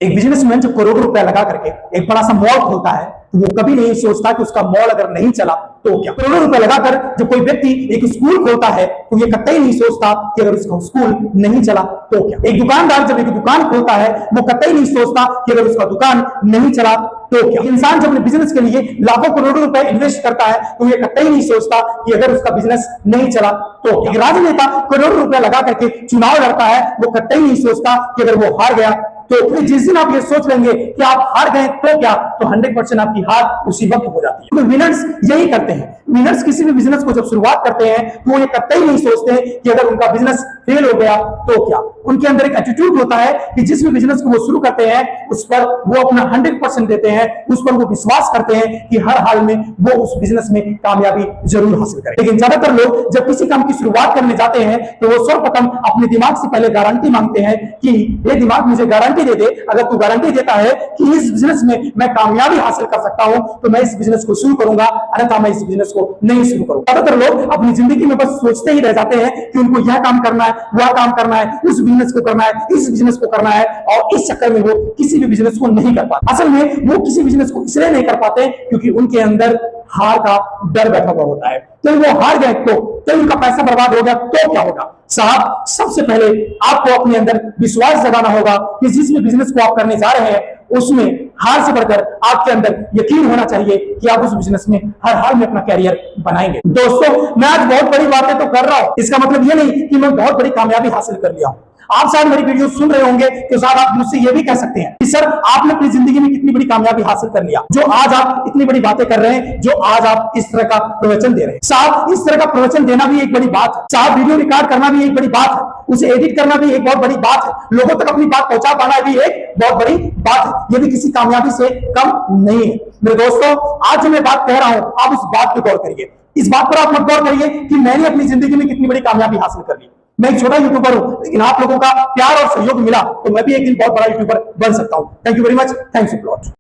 एक बिजनेसमैन जब करोड़ों रुपया लगा करके एक बड़ा सा मॉल खोलता है तो वो कभी नहीं सोचता कि उसका मॉल अगर नहीं चला तो क्या। करोड़ों रुपए लगाकर जब कोई व्यक्ति एक स्कूल खोलता है तो ये कतई नहीं सोचता कि अगर उसका स्कूल नहीं चला तो क्या। एक दुकानदार जब एक दुकान खोलता है वो कतई नहीं सोचता कि अगर उसका दुकान नहीं चला तो क्या। इंसान जब अपने बिजनेस के लिए लाखों करोड़ों रुपए इन्वेस्ट करता है तो ये कतई नहीं सोचता कि अगर उसका बिजनेस नहीं चला तो क्या। एक राजनेता करोड़ों रुपए लगा करके चुनाव लड़ता है वो कतई नहीं सोचता कि अगर वो हार गया तो जिस दिन आप ये सोच लेंगे कि आप हार गए तो क्या, तो 100% आपकी हार उसी वक्त हो जाती है। तो विनर्स यही करते हैं। विनर्स किसी भी बिजनेस को जब शुरुआत करते हैं तो वो ये कतई नहीं सोचते कि अगर उनका बिजनेस फेल हो गया तो क्या। उनके अंदर एक एटीट्यूड होता है कि जिस भी बिजनेस को वो शुरू करते हैं उस पर वो अपना 100% देते हैं, उस पर वो विश्वास करते हैं कि हर हाल में वो उस बिजनेस में कामयाबी जरूर हासिल करें। लेकिन ज्यादातर लोग जब किसी काम की शुरुआत करने जाते हैं तो वो सर्वप्रथम अपने दिमाग से पहले गारंटी मांगते हैं कि ये दिमाग मुझे गारंटी दे दे, अगर तू गारंटी देता है कि इस बिजनेस में मैं कामयाबी हासिल कर सकता हूं तो मैं इस बिजनेस को शुरू करूंगा, अन्यथा मैं इस बिजनेस को नहीं शुरू करूंगा। ज्यादातर लोग अपनी जिंदगी में बस सोचते ही रह जाते हैं कि उनको यह काम करना है, वह काम करना है, उस बिजनेस को करना है, इस बिजनेस को करना है, और इस चक्कर में वो किसी भी बिजनेस को नहीं कर पाते। असल में वो किसी बिजनेस को इसलिए नहीं कर पाते क्योंकि उनके अंदर हार का डर बैठा हुआ होता है। तो वो हार गए तो उनका पैसा बर्बाद हो गया तो क्या होगा। साहब, सबसे पहले आपको अपने अंदर विश्वास जगाना होगा कि जिस भी बिजनेस को आप करने जा रहे हैं उसमें हार से बढ़कर आपके अंदर यकीन होना चाहिए कि आप उस बिजनेस में हर हाल में अपना कैरियर बनाएंगे। दोस्तों, मैं आज बहुत बड़ी बातें तो कर रहा हूं, इसका मतलब ये नहीं कि मैं बहुत बड़ी कामयाबी हासिल कर लिया हूं। आप शायद मेरी वीडियो सुन रहे होंगे तो शायद आप मुझसे ये भी कह सकते हैं कि सर आपने अपनी जिंदगी में कितनी बड़ी कामयाबी हासिल कर लिया, जो आज आप इतनी बड़ी बातें कर रहे हैं, जो आज आप इस तरह का प्रवचन दे रहे हैं। साहब, इस तरह का प्रवचन देना भी एक बड़ी बात है। साहब, वीडियो रिकॉर्ड करना भी एक बड़ी बात है, उसे एडिट करना भी एक बहुत बड़ी बात है, लोगों तक अपनी बात पहुंचा पाना भी एक बहुत बड़ी बात है। ये भी किसी कामयाबी से कम नहीं है। मेरे दोस्तों, आज जो मैं बात कह रहा हूं आप उस बात पर गौर करिए। इस बात पर आप मत गौर करिए कि मैंने अपनी जिंदगी में कितनी बड़ी कामयाबी हासिल कर ली। मैं एक छोटा यूट्यूबर हूं, लेकिन आप लोगों का प्यार और सहयोग मिला तो मैं भी एक दिन बहुत बड़ा यूट्यूबर बन सकता हूं। Thank you very much. Thanks a lot.